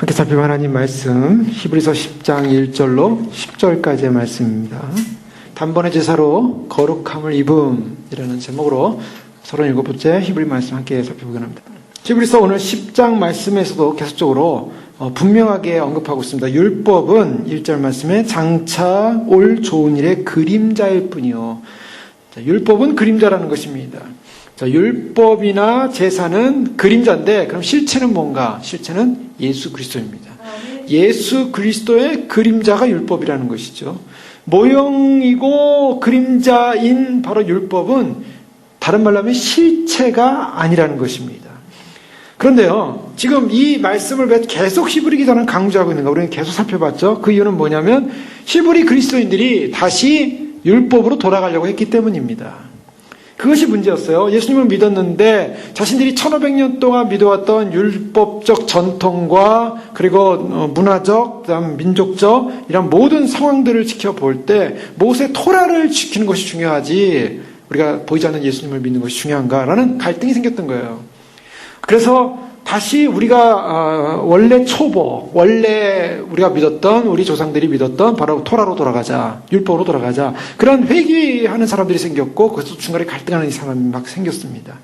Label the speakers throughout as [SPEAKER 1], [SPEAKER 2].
[SPEAKER 1] 함께 살피고 하나님 말씀 히브리서 10장 1절로 10절까지의 말씀입니다. 단번에 제사로 거룩함을 입음이라는 제목으로 37번째 히브리 말씀 함께 살펴보기로 합니다. 히브리서 오늘 10장 말씀에서도 계속적으로 분명하게 언급하고 있습니다. 율법은 1절 말씀에 장차 올 좋은 일의 그림자일 뿐이요. 율법은 그림자라는 것입니다. 율법이나 제사는 그림자인데 그럼 실체는 뭔가? 실체는 예수 그리스도입니다. 예수 그리스도의 그림자가 율법이라는 것이죠. 모형이고 그림자인 바로 율법은 다른 말로 하면 실체가 아니라는 것입니다. 그런데요, 지금 이 말씀을 계속 히브리 기자는 강조하고 있는가? 우리는 계속 살펴봤죠. 그 이유는 뭐냐면 히브리 그리스도인들이 다시 율법으로 돌아가려고 했기 때문입니다. 그것이 문제였어요. 예수님을 믿었는데 자신들이 1500년 동안 믿어왔던 율법적 전통과 그리고 문화적, 그다음 민족적 이런 모든 상황들을 지켜볼 때 모세 토라를 지키는 것이 중요하지 우리가 보이지 않는 예수님을 믿는 것이 중요한가라는 갈등이 생겼던 거예요. 그래서 다시 우리가 원래 초보, 원래 우리가 믿었던 우리 조상들이 믿었던 바로 토라로 돌아가자, 율법으로 돌아가자 그런 회귀하는 사람들이 생겼고 그래서 중간에 갈등하는 사람이 막 생겼습니다.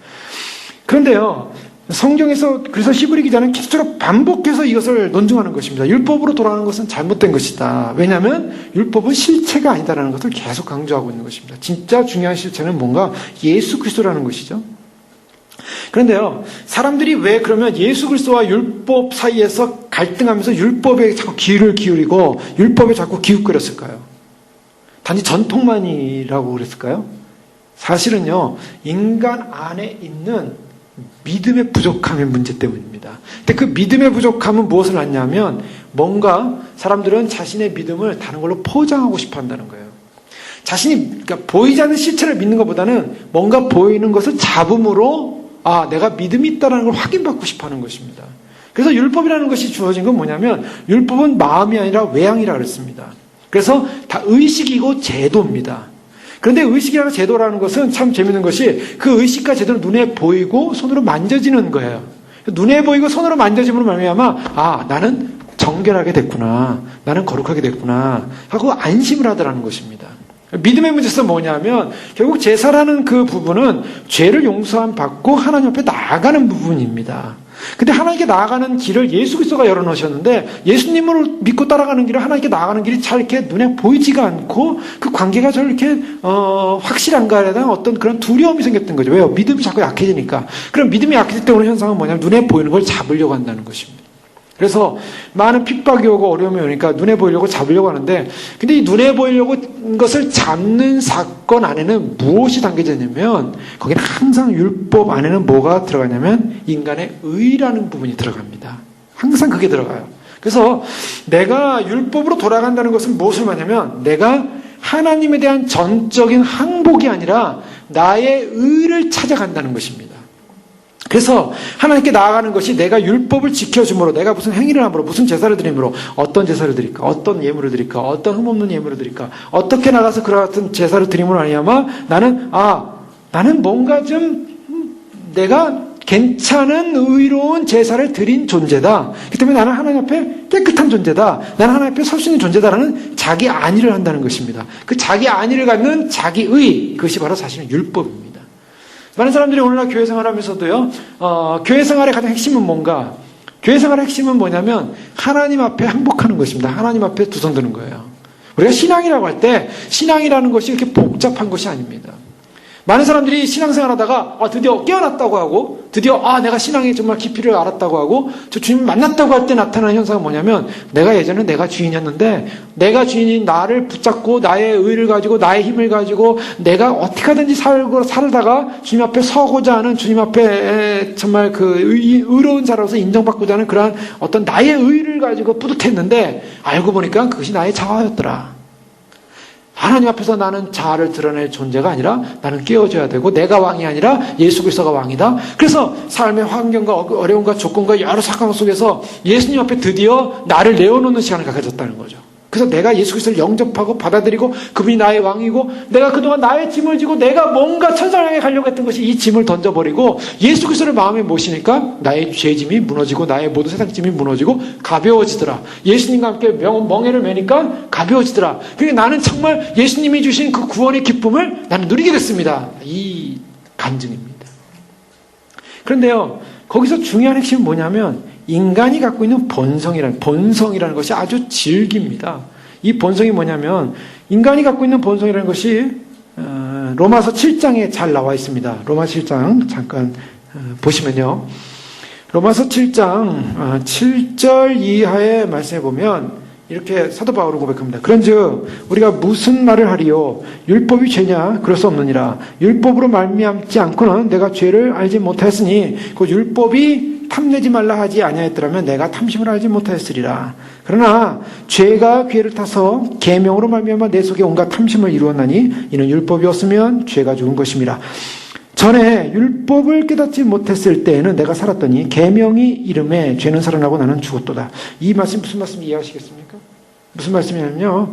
[SPEAKER 1] 그런데요, 성경에서 그래서 히브리 기자는 계속적으로 반복해서 이것을 논증하는 것입니다. 율법으로 돌아가는 것은 잘못된 것이다. 왜냐하면 율법은 실체가 아니다라는 것을 계속 강조하고 있는 것입니다. 진짜 중요한 실체는 뭔가 예수 그리스도라는 것이죠. 그런데요, 사람들이 왜 그러면 예수 그리스도와 율법 사이에서 갈등하면서 율법에 자꾸 귀를 기울이고 율법에 자꾸 기웃거렸을까요? 단지 전통만이라고 그랬을까요? 사실은요, 인간 안에 있는 믿음의 부족함의 문제 때문입니다. 근데 그 믿음의 부족함은 무엇을 낳냐면 뭔가 사람들은 자신의 믿음을 다른 걸로 포장하고 싶어 한다는 거예요. 자신이 그러니까 보이지 않는 실체를 믿는 것보다는 뭔가 보이는 것을 잡음으로 내가 믿음이 있다는 걸 확인받고 싶어 하는 것입니다. 그래서 율법이라는 것이 주어진 건 뭐냐면 율법은 마음이 아니라 외양이라 그랬습니다. 그래서 다 의식이고 제도입니다. 그런데 의식이라는 제도라는 것은 참 재밌는 것이 그 의식과 제도는 눈에 보이고 손으로 만져지는 거예요. 눈에 보이고 손으로 만져짐으로 말미암아 나는 정결하게 됐구나, 나는 거룩하게 됐구나 하고 안심을 하더라는 것입니다. 믿음의 문제에서 뭐냐면 결국 제사라는 그 부분은 죄를 용서함 받고 하나님 앞에 나아가는 부분입니다. 근데 하나님께 나아가는 길을 예수 그리스도가 열어놓으셨는데 예수님을 믿고 따라가는 길을 하나님께 나아가는 길이 잘 이렇게 눈에 보이지가 않고 그 관계가 잘 이렇게 확실한가에 대한 어떤 그런 두려움이 생겼던 거죠. 왜요? 믿음이 자꾸 약해지니까. 그럼 믿음이 약해질 때 오는 현상은 뭐냐면 눈에 보이는 걸 잡으려고 한다는 것입니다. 그래서 많은 핍박이 오고 어려움이 오니까 눈에 보이려고 잡으려고 하는데 근데 이 눈에 보이려고 것을 잡는 사건 안에는 무엇이 담겨져 있냐면 거기는 항상 율법 안에는 뭐가 들어가냐면 인간의 의라는 부분이 들어갑니다. 항상 그게 들어가요. 그래서 내가 율법으로 돌아간다는 것은 무엇을 말하냐면 내가 하나님에 대한 전적인 항복이 아니라 나의 의를 찾아간다는 것입니다. 그래서 하나님께 나아가는 것이 내가 율법을 지켜줌으로 내가 무슨 행위를 함으로 무슨 제사를 드림으로 어떤 제사를 드릴까 어떤 예물을 드릴까 어떤 흠없는 예물을 드릴까 어떻게 나가서 그와 같은 제사를 드림으로 하냐면 나는 뭔가 좀 내가 괜찮은 의로운 제사를 드린 존재다. 그렇기 때문에 나는 하나님 앞에 깨끗한 존재다. 나는 하나님 앞에 설 수 있는 존재다라는 자기 안위를 한다는 것입니다. 그 자기 안위를 갖는 자기의 그것이 바로 사실은 율법입니다. 많은 사람들이 오늘날 교회 생활하면서도요, 교회 생활의 가장 핵심은 뭔가? 교회 생활의 핵심은 뭐냐면 하나님 앞에 항복하는 것입니다. 하나님 앞에 두 손 드는 거예요. 우리가 신앙이라고 할 때 신앙이라는 것이 이렇게 복잡한 것이 아닙니다. 많은 사람들이 신앙생활 하다가 드디어 깨어났다고 하고 드디어 내가 신앙의 정말 깊이를 알았다고 하고 저 주님 만났다고 할 때 나타나는 현상은 뭐냐면 내가 예전에 내가 주인이었는데 내가 주인인 나를 붙잡고 나의 의를 가지고 나의 힘을 가지고 내가 어떻게 하든지 살다가 주님 앞에 서고자 하는 주님 앞에 정말 그 의로운 자로서 인정받고자 하는 그러한 어떤 나의 의를 가지고 뿌듯했는데 알고 보니까 그것이 나의 자아였더라. 하나님 앞에서 나는 자아를 드러낼 존재가 아니라 나는 깨어져야 되고 내가 왕이 아니라 예수 그리스도가 왕이다. 그래서 삶의 환경과 어려움과 조건과 여러 사건 속에서 예수님 앞에 드디어 나를 내어놓는 시간을 가졌다는 거죠. 그래서 내가 예수 그리스도를 영접하고 받아들이고 그분이 나의 왕이고 내가 그동안 나의 짐을 지고 내가 뭔가 천상을 향해 가려고 했던 것이 이 짐을 던져버리고 예수 그리스도를 마음에 모시니까 나의 죄짐이 무너지고 나의 모든 세상 짐이 무너지고 가벼워지더라. 예수님과 함께 멍에를 매니까 가벼워지더라. 그러니까 나는 정말 예수님이 주신 그 구원의 기쁨을 나는 누리게 됐습니다. 이 간증입니다. 그런데요, 거기서 중요한 핵심은 뭐냐면 인간이 갖고 있는 본성이라는 것이 아주 질깁니다. 이 본성이 뭐냐면 인간이 갖고 있는 본성이라는 것이 로마서 7장에 잘 나와 있습니다. 로마서 7장 잠깐 보시면요. 로마서 7장 7절 이하의 말씀에 보면 이렇게 사도 바울은 고백합니다. 그런즉 우리가 무슨 말을 하리요? 율법이 죄냐? 그럴 수 없느니라. 율법으로 말미암지 않고는 내가 죄를 알지 못하였으니 그 율법이 탐내지 말라 하지 아니하였더라면 내가 탐심을 알지 못하였으리라. 그러나 죄가 괴를 타서 계명으로 말미암아 내 속에 온갖 탐심을 이루었나니 이는 율법이 없으면 죄가 죽은 것임이라. 전에 율법을 깨닫지 못했을 때에는 내가 살았더니 계명이 이름에 죄는 살아나고 나는 죽었도다. 이 말씀 무슨 말씀 이해하시겠습니까? 무슨 말씀이냐면요,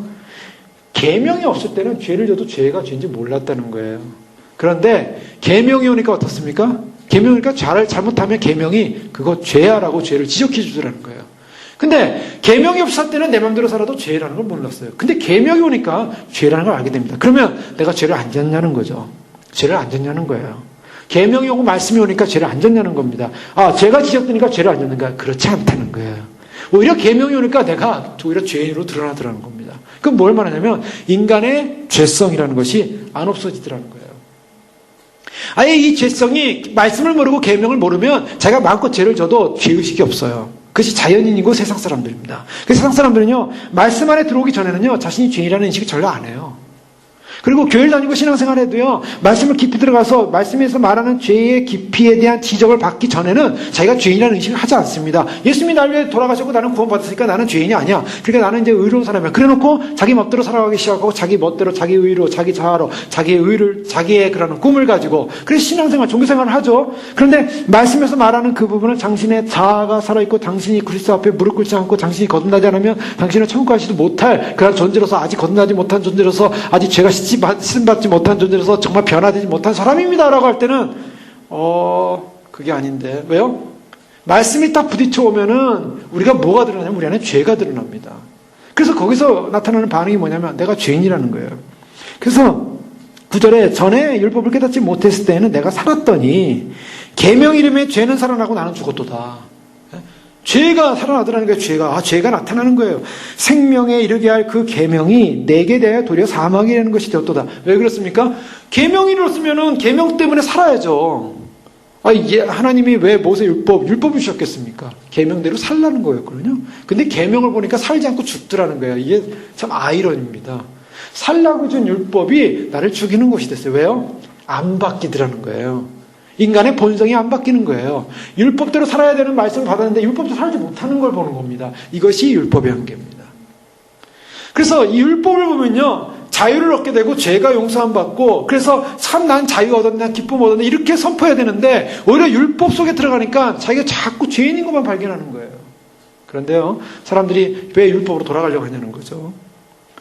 [SPEAKER 1] 계명이 없을 때는 죄를 져도 죄가 죄인지 몰랐다는 거예요. 그런데 계명이 오니까 어떻습니까? 계명이 오니까 잘못하면 계명이 그거 죄야라고 죄를 지적해 주더라는 거예요. 근데 계명이 없을 때는 내 마음대로 살아도 죄라는 걸 몰랐어요. 근데 계명이 오니까 죄라는 걸 알게 됩니다. 그러면 내가 죄를 안 졌냐는 거죠. 죄를 안 졌냐는 거예요. 계명이 오고 말씀이 오니까 죄를 안 졌냐는 겁니다. 죄가 지적되니까 죄를 안 졌는가? 그렇지 않다는 거예요. 오히려 계명이 오니까 내가 오히려 죄인으로 드러나더라는 겁니다. 그럼 뭘 말하냐면 인간의 죄성이라는 것이 안 없어지더라는 거예요. 아예 이 죄성이 말씀을 모르고 계명을 모르면 자기가 마음껏 죄를 져도 죄의식이 없어요. 그것이 자연인이고 세상 사람들입니다. 그 세상 사람들은요, 말씀 안에 들어오기 전에는요, 자신이 죄인이라는 인식을 전혀 안 해요. 그리고 교회를 다니고 신앙생활 해도요, 말씀을 깊이 들어가서 말씀에서 말하는 죄의 깊이에 대한 지적을 받기 전에는 자기가 죄인이라는 인식을 하지 않습니다. 예수님이 나를 위해 돌아가셨고 나는 구원받았으니까 나는 죄인이 아니야. 그러니까 나는 이제 의로운 사람이야. 그래 놓고 자기 멋대로 살아가기 시작하고 자기 멋대로 자기 의로, 자기 자아로, 자기의 의를, 자기의 그런 꿈을 가지고 그래서 신앙생활, 종교생활을 하죠. 그런데 말씀에서 말하는 그 부분은 당신의 자아가 살아있고 당신이 그리스도 앞에 무릎 꿇지 않고 당신이 거듭나지 않으면 당신은 천국 가지도 못할 그런 존재로서 아직 거듭나지 못한 존재로서 아직 죄가 씻음받지 못한 존재로서 정말 변화되지 못한 사람입니다 라고 할 때는 그게 아닌데. 왜요? 말씀이 딱 부딪혀 오면은 우리가 뭐가 드러나냐면 우리 안에 죄가 드러납니다. 그래서 거기서 나타나는 반응이 뭐냐면 내가 죄인이라는 거예요. 그래서 9절에 전에 율법을 깨닫지 못했을 때는 내가 살았더니 계명 이름에 죄는 살아나고 나는 죽었도다. 죄가 살아나더라는 거예요. 죄가 나타나는 거예요. 생명에 이르게 할 그 계명이 내게 대하여 도리어 사망이라는 것이 되었도다. 왜 그렇습니까? 계명이 이뤘으면은 계명 때문에 살아야죠. 하나님이 왜 모세 율법을 주셨겠습니까? 계명대로 살라는 거였거든요. 근데 계명을 보니까 살지 않고 죽더라는 거예요. 이게 참 아이러니입니다. 살라고 준 율법이 나를 죽이는 것이 됐어요. 왜요? 안 바뀌더라는 거예요. 인간의 본성이 안 바뀌는 거예요. 율법대로 살아야 되는 말씀을 받았는데 율법대로 살지 못하는 걸 보는 겁니다. 이것이 율법의 한계입니다. 그래서 이 율법을 보면요, 자유를 얻게 되고 죄가 용서함 받고 그래서 참 난 자유 얻었네, 난 기쁨 얻었네 이렇게 선포해야 되는데 오히려 율법 속에 들어가니까 자기가 자꾸 죄인인 것만 발견하는 거예요. 그런데요, 사람들이 왜 율법으로 돌아가려고 하냐는 거죠.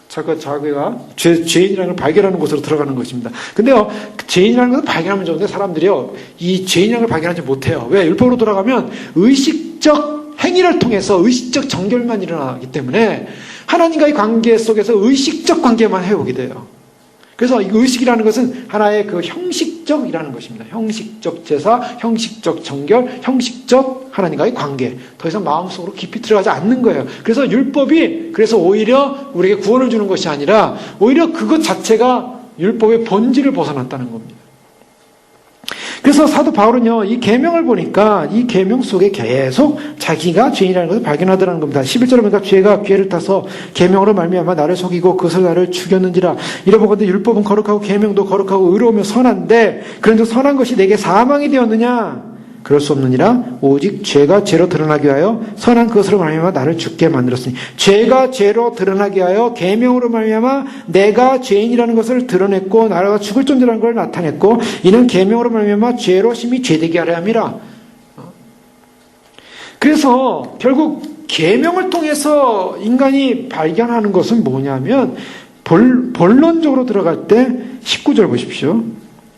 [SPEAKER 1] 자기가 죄인이라는 걸 발견하는 곳으로 들어가는 것입니다. 근데요, 죄인이라는 것을 발견하면 좋은데 사람들이요, 이 죄인이라는 걸 발견하지 못해요. 왜? 율법으로 돌아가면 의식적 행위를 통해서 의식적 정결만 일어나기 때문에 하나님과의 관계 속에서 의식적 관계만 해오게 돼요. 그래서 이 의식이라는 것은 하나의 그 형식적이라는 것입니다. 형식적 제사, 형식적 정결, 형식적 하나님과의 관계. 더 이상 마음속으로 깊이 들어가지 않는 거예요. 그래서 율법이 그래서 오히려 우리에게 구원을 주는 것이 아니라 오히려 그것 자체가 율법의 본질을 벗어났다는 겁니다. 그래서 사도 바울은요, 이 계명을 보니까 이 계명 속에 계속 자기가 죄인이라는 것을 발견하더라는 겁니다. 11절에 보니까 죄가 괴를 타서 계명으로 말미암아 나를 속이고 그것을 나를 죽였는지라. 이러보건대 율법은 거룩하고 계명도 거룩하고 의로우며 선한데 그런즉 선한 것이 내게 사망이 되었느냐? 그럴 수 없느니라. 오직 죄가 죄로 드러나게 하여 선한 그것으로 말미암아 나를 죽게 만들었으니. 죄가 죄로 드러나게 하여 계명으로 말미암아 내가 죄인이라는 것을 드러냈고 나라가 죽을 존재라는 걸 나타냈고 이는 계명으로 말미암아 죄로 심히 죄되게 하려 함이라. 그래서 결국 계명을 통해서 인간이 발견하는 것은 뭐냐면 본론적으로 들어갈 때 19절 보십시오.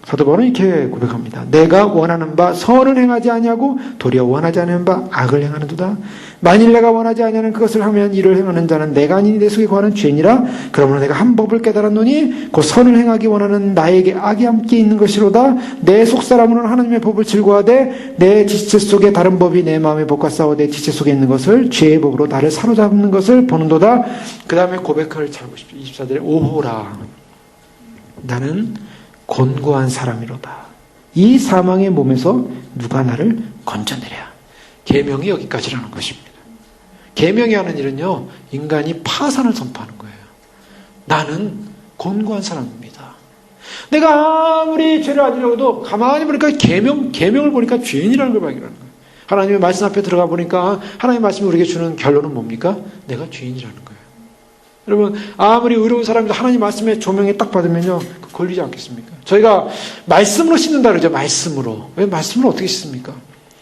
[SPEAKER 1] 사도 바울은 이렇게 고백합니다. 내가 원하는 바 선을 행하지 아니하고 도리어 원하지 않는 바 악을 행하는도다. 만일 내가 원하지 아니하는 그것을 하면 이를 행하는 자는 내가 아니니 내 속에 거하는 죄니라. 그러므로 내가 한 법을 깨달았노니 곧 선을 행하기 원하는 나에게 악이 함께 있는 것이로다. 내 속사람으로는 하나님의 법을 즐거워하되 내 지체 속에 다른 법이 내 마음의 법과 싸워 내 지체 속에 있는 것을 죄의 법으로 나를 사로잡는 것을 보는도다. 그 다음에 고백을 잘 보십시오. 24절에 오호라 나는 곤고한 사람이로다. 이 사망의 몸에서 누가 나를 건져내랴. 계명이 여기까지라는 것입니다. 계명이 하는 일은요, 인간이 파산을 선포하는 거예요. 나는 곤고한 사람입니다. 내가 아무리 죄를 안 지려도 가만히 보니까 계명을 보니까 죄인이라는 걸 발견하는 거예요. 하나님의 말씀 앞에 들어가 보니까 하나님의 말씀이 우리에게 주는 결론은 뭡니까? 내가 죄인이라는 거예요. 여러분, 아무리 의로운 사람도 하나님 말씀에 조명에 딱 받으면요, 걸리지 않겠습니까? 저희가 말씀으로 씻는다 그러죠, 말씀으로. 왜 말씀으로 어떻게 씻습니까?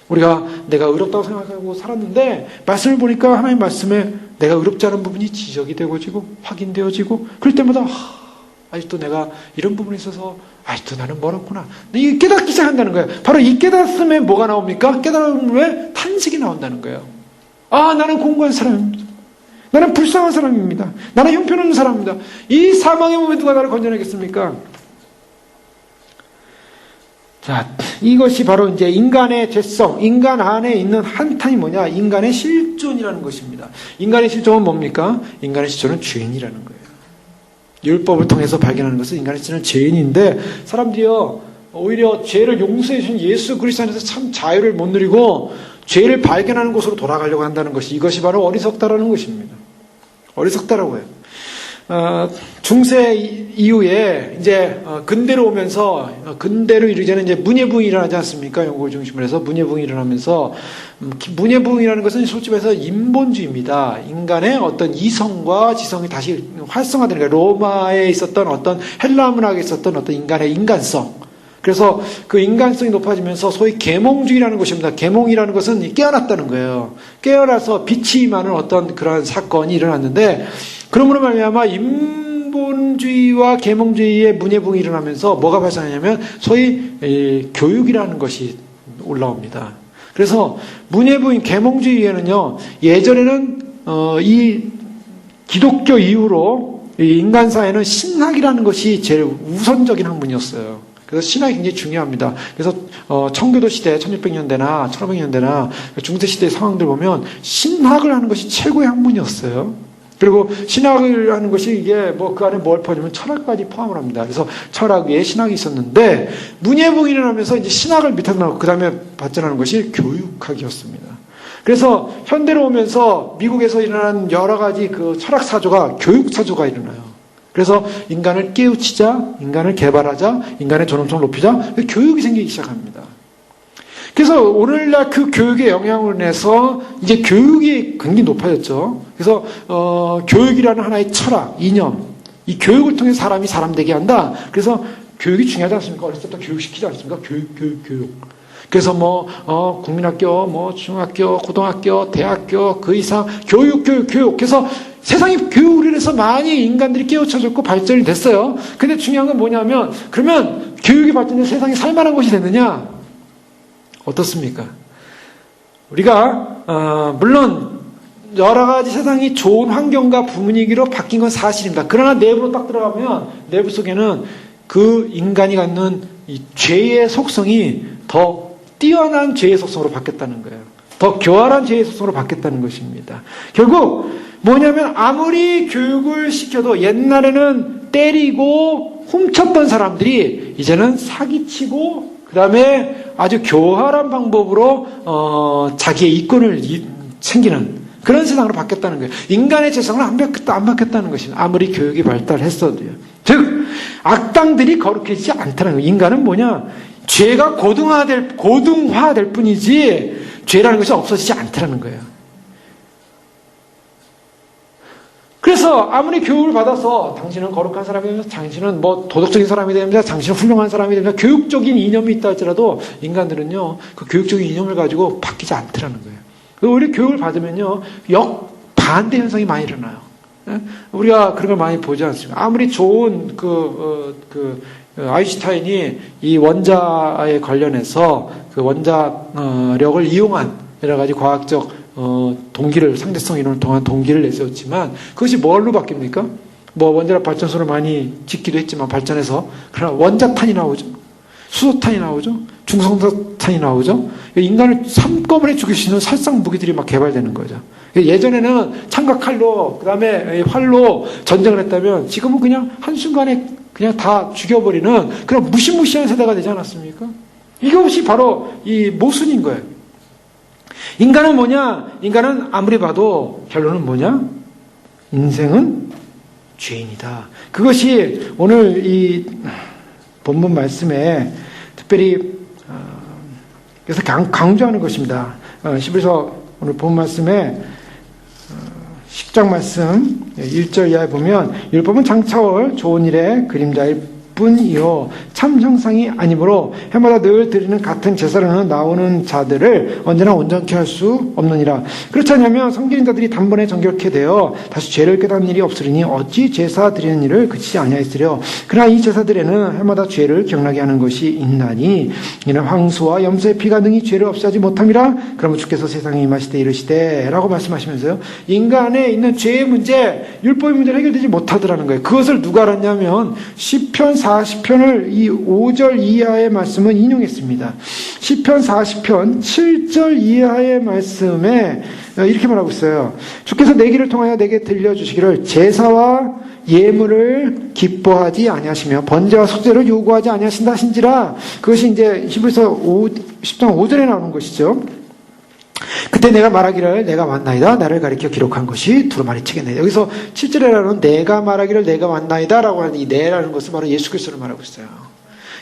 [SPEAKER 1] 우리가 내가 의롭다고 생각하고 살았는데, 말씀을 보니까 하나님 말씀에 내가 의롭지 않은 부분이 지적이 되어지고, 확인되어지고, 그럴 때마다, 아직도 내가 이런 부분에 있어서, 아직도 나는 멀었구나. 이게 깨닫기 시작한다는 거예요. 바로 이 깨닫음에 뭐가 나옵니까? 깨달음에 탄식이 나온다는 거예요. 아, 나는 공고한 사람입니다. 나는 불쌍한 사람입니다. 나는 형편없는 사람입니다. 이 사망의 몸에 누가 나를 건져내겠습니까? 자, 이것이 바로 이제 인간의 죄성, 인간 안에 있는 한탄이 뭐냐? 인간의 실존이라는 것입니다. 인간의 실존은 뭡니까? 인간의 실존은 죄인이라는 거예요. 율법을 통해서 발견하는 것은 인간의 실존은 죄인인데, 사람들이요, 오히려 죄를 용서해 주신 예수 그리스도 안에서 참 자유를 못 누리고, 죄를 발견하는 곳으로 돌아가려고 한다는 것이, 이것이 바로 어리석다라는 것입니다. 어리석다라고 해요. 중세 이후에 이제 근대로 오면서 근대로 이르자는 이제 문예부흥이 일어나지 않습니까? 영국을 중심으로 해서 문예부흥이 일어나면서 문예부흥이라는 것은 솔직히 말해서 인본주의입니다. 인간의 어떤 이성과 지성이 다시 활성화되는 거예요. 로마에 있었던 어떤 헬라 문학에 있었던 어떤 인간의 인간성. 그래서 그 인간성이 높아지면서 소위 계몽주의라는 것입니다. 계몽이라는 것은 깨어났다는 거예요. 깨어나서 빛이 임하는 어떤 그런 사건이 일어났는데, 그러므로 말미암아 인본주의와 계몽주의의 문예부흥이 일어나면서 뭐가 발생하냐면 소위 교육이라는 것이 올라옵니다. 그래서 문예부흥, 계몽주의에는요, 예전에는 이 기독교 이후로 이 인간사회는 신학이라는 것이 제일 우선적인 학문이었어요. 그래서 신학이 굉장히 중요합니다. 그래서 청교도 시대 1600년대나 1500년대나 중세 시대의 상황들 보면 신학을 하는 것이 최고의 학문이었어요. 그리고 신학을 하는 것이 이게 뭐 그 안에 뭘 포함하냐면 철학까지 포함을 합니다. 그래서 철학 위에 신학이 있었는데, 문예부흥이 일어나면서 이제 신학을 밑에 놓고 그 다음에 발전하는 것이 교육학이었습니다. 그래서 현대로 오면서 미국에서 일어난 여러 가지 그 철학 사조가 교육 사조가 일어나요. 그래서 인간을 깨우치자, 인간을 개발하자, 인간의 존엄성을 높이자, 교육이 생기기 시작합니다. 그래서 오늘날 그 교육의 영향으로 인해서 이제 교육이 굉장히 높아졌죠. 그래서 교육이라는 하나의 철학, 이념, 이 교육을 통해 사람이 사람 되게 한다. 그래서 교육이 중요하지 않습니까? 어렸을 때부터 교육시키지 않습니까? 교육. 그래서 국민학교, 중학교, 고등학교, 대학교, 그 이상 교육. 그래서 세상이 교육을 인해서 많이 인간들이 깨우쳐졌고 발전이 됐어요. 근데 중요한 건 뭐냐면, 그러면 교육이 발전해서 세상이 살만한 것이 됐느냐? 어떻습니까? 우리가 물론 여러 가지 세상이 좋은 환경과 분위기로 바뀐 건 사실입니다. 그러나 내부로 딱 들어가면 내부 속에는 그 인간이 갖는 이 죄의 속성이 더 뛰어난 죄의 속성으로 바뀌었다는 거예요. 더 교활한 죄의 속성으로 바뀌었다는 것입니다. 결국 뭐냐면, 아무리 교육을 시켜도 옛날에는 때리고 훔쳤던 사람들이 이제는 사기치고 그 다음에 아주 교활한 방법으로 자기의 이권을 챙기는 그런 세상으로 바뀌었다는 거예요. 인간의 재성은 안 바뀌었다는 것입니다. 아무리 교육이 발달했어도요. 즉 악당들이 거룩해지지 않다는 거예요. 인간은 뭐냐? 죄가 고등화될 뿐이지 죄라는 것이 없어지지 않다는 거예요. 그래서 아무리 교육을 받아서 당신은 거룩한 사람이 됩니다, 당신은 도덕적인 사람이 됩니다, 당신은 훌륭한 사람이 됩니다, 교육적인 이념이 있다 할지라도 인간들은요, 그 교육적인 이념을 가지고 바뀌지 않더라는 거예요. 오히려 교육을 받으면요, 역반대 현상이 많이 일어나요. 우리가 그런 걸 많이 보지 않습니까? 아무리 좋은 아인슈타인이 이 원자에 관련해서 그 원자력을 이용한 여러 가지 과학적 동기를, 상대성 이론을 통한 동기를 내세웠지만 그것이 뭘로 바뀝니까? 뭐 원자력 발전소를 많이 짓기도 했지만 발전해서, 그러나 원자탄이 나오죠. 수소탄이 나오죠. 중성자탄이 나오죠. 인간을 한꺼번에 죽일 수 있는 살상 무기들이 막 개발되는 거죠. 예전에는 창과 칼로, 그 다음에 활로 전쟁을 했다면 지금은 그냥 한순간에 그냥 다 죽여버리는 그런 무시무시한 세대가 되지 않았습니까? 이것이 바로 이 모순인 거예요. 인간은 뭐냐? 인간은 아무리 봐도 결론은 뭐냐? 인생은 죄인이다. 그것이 오늘 이 본문 말씀에 특별히 그래서 강조하는 것입니다. 히브리서 오늘 본문 말씀에 10장 말씀 1절 이하에 보면 율법은 장차올 좋은 일의 그림자일 뿐이요 참 형상이 아니므로 해마다 늘 드리는 같은 제사로는 나오는 자들을 언제나 온전케 할 수 없느니라. 그렇지 않으면 성결인 자들이 단번에 정결케 되어 다시 죄를 깨닫는 일이 없으리니 어찌 제사 드리는 일을 그치지 아니하였으려. 그러나 이 제사들에는 해마다 죄를 기억나게 하는 것이 있나니 이는 황소와 염소의 피가 능히 죄를 없애하지 못함이라. 그러면 주께서 세상에 임하시되 이르시되 라고 말씀하시면서요, 인간에 있는 죄의 문제, 율법의 문제를 해결되지 못하더라는 거예요. 그것을 누가 알았냐면 시편 40편을 이 5절 이하의 말씀을 인용했습니다. 시편 40편 7절 이하의 말씀에 이렇게 말하고 있어요. 주께서 내 길을 통하여 내게 들려주시기를 제사와 예물을 기뻐하지 아니하시며 번제와 속죄를 요구하지 아니하신다 하신지라. 그것이 이제 히브리서 10장 5절에 나오는 것이죠. 그때 내가 말하기를 내가 왔나이다 나를 가리켜 기록한 것이 두루마리 책이네. 여기서 7절에 나오는 내가 말하기를 내가 왔나이다 라고 하는 이 내라는 것은 바로 예수 그리스도를 말하고 있어요.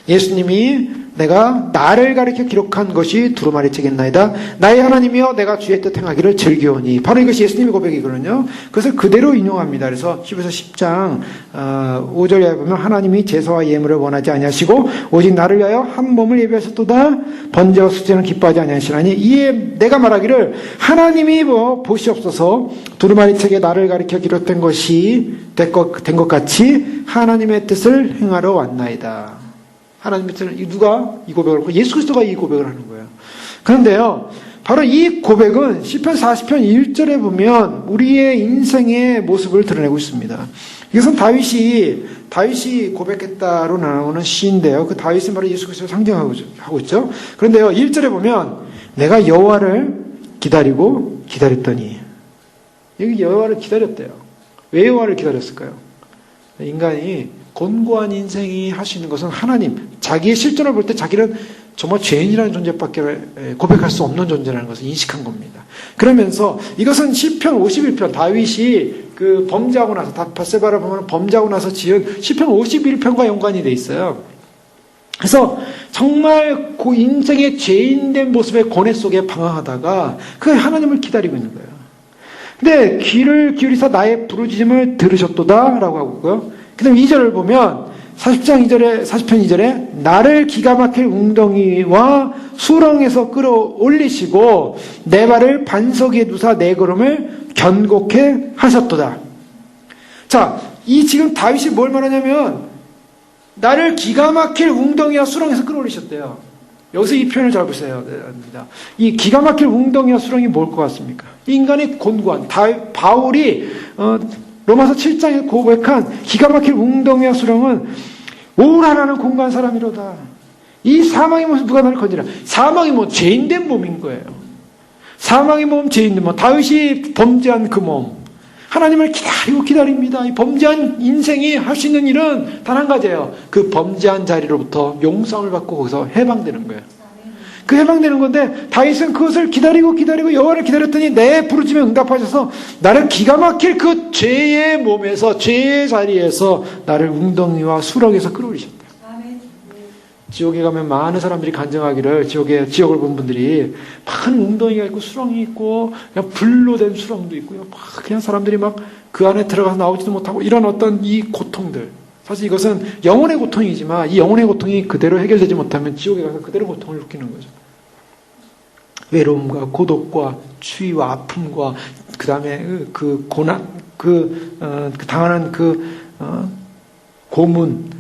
[SPEAKER 1] 예수님이 내가 나를 가리켜 기록한 것이 두루마리 책이나이다. 나의 하나님이여 내가 주의 뜻 행하기를 즐겨오니. 바로 이것이 예수님의 고백이거든요. 그것을 그대로 인용합니다. 그래서 히브리서 10장 5절에 보면 하나님이 제사와 예물을 원하지 아니하시고 오직 나를 위하여 한 몸을 예비하셨도다. 번제와 속죄는 기뻐하지 아니하시라니. 이에 내가 말하기를 하나님이 보시옵소서 두루마리 책에 나를 가리켜 기록된 것이 된 것 같이 하나님의 뜻을 행하러 왔나이다. 하나님의 뜻을 누가 이 고백을 하고 예수 그리스도가 이 고백을 하는 거예요. 그런데요, 바로 이 고백은 시편 40편 1절에 보면 우리의 인생의 모습을 드러내고 있습니다. 이것은 다윗이 고백했다로 나오는 시인데요. 그 다윗은 바로 예수 그리스도를 상징하고 있죠. 그런데요, 1절에 보면 내가 여호와를 기다리고 기다렸더니, 여기 여호와를 기다렸대요. 왜 여호와를 기다렸을까요? 인간이 곤고한 인생이 할 수 있는 것은 하나님, 자기의 실존을 볼 때 자기는 정말 죄인이라는 존재밖에 고백할 수 없는 존재라는 것을 인식한 겁니다. 그러면서 이것은 시편 51편, 다윗이 그 범죄하고 나서, 밧세바를 보면 범죄하고 나서 지은 시편 51편과 연관이 돼 있어요. 그래서 정말 그 인생의 죄인된 모습의 고뇌 속에 방황하다가 그 하나님을 기다리고 있는 거예요. 근데 귀를 기울이사 나의 부르짖음을 들으셨도다 라고 하고요. 그 다음 2절을 보면 40편 2절에 나를 기가 막힐 웅덩이와 수렁에서 끌어올리시고 내 발을 반석 위에 두사 내 걸음을 견고케 하셨도다. 자, 이 지금 다윗이 뭘 말하냐면 나를 기가 막힐 웅덩이와 수렁에서 끌어올리셨대요. 여기서 이 표현을 잘 보셔야 됩니다. 이 기가 막힐 웅덩이와 수렁이 뭘 것 같습니까? 인간의 곤고한, 바울이 로마서 7장에 고백한 기가 막힐 웅덩이와 수렁은 오라라는 공고한 사람이로다. 이 사망의 몸에서 누가 나를 건지라. 사망의 몸, 죄인된 몸인 거예요. 사망의 몸, 죄인된 몸. 다윗이 범죄한 그 몸. 하나님을 기다립니다. 이 범죄한 인생이 할 수 있는 일은 단 한 가지예요. 그 범죄한 자리로부터 용서를 받고 거기서 해방되는 거예요. 그 해방되는 건데 다윗은 그것을 기다리고 여호와를 기다렸더니 내 부르짖음에 응답하셔서 나를 기가 막힐 그 죄의 몸에서, 죄의 자리에서 나를 웅덩이와 수렁에서 끌어올리셨다. 지옥에 가면 많은 사람들이 간증하기를, 지옥을 본 분들이 많은 웅덩이가 있고 수렁이 있고 그냥 불로 된 수렁도 있고요. 막 그냥 사람들이 막 그 안에 들어가서 나오지도 못하고 이런 어떤 이 고통들. 사실 이것은 영혼의 고통이지만 이 영혼의 고통이 그대로 해결되지 못하면 지옥에 가서 그대로 고통을 느끼는 거죠. 외로움과 고독과 추위와 아픔과 그 다음에 그 고난, 당하는 고문,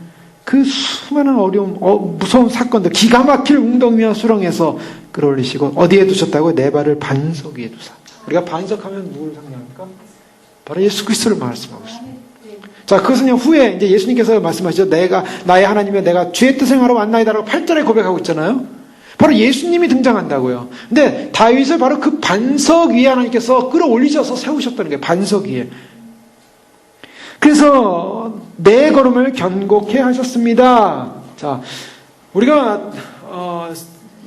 [SPEAKER 1] 그 수많은 어려움, 무서운 사건들, 기가 막힐 웅덩이와 수렁에서 끌어올리시고 어디에 두셨다고? 내 발을 반석 위에 두사. 우리가 반석하면 누구를 상징합니까? 바로 예수 그리스도를 말씀하고 있습니다. 자, 그것은요, 후에 이제 예수님께서 말씀하시죠. 나의 하나님이여 내가 주의 뜻을 행하러 왔나이다라고 8절에 고백하고 있잖아요. 바로 예수님이 등장한다고요. 근데 다윗을 바로 그 반석 위에 하나님께서 끌어올리셔서 세우셨다는 거예요. 반석 위에. 그래서 내 걸음을 견고케 하셨습니다. 자, 우리가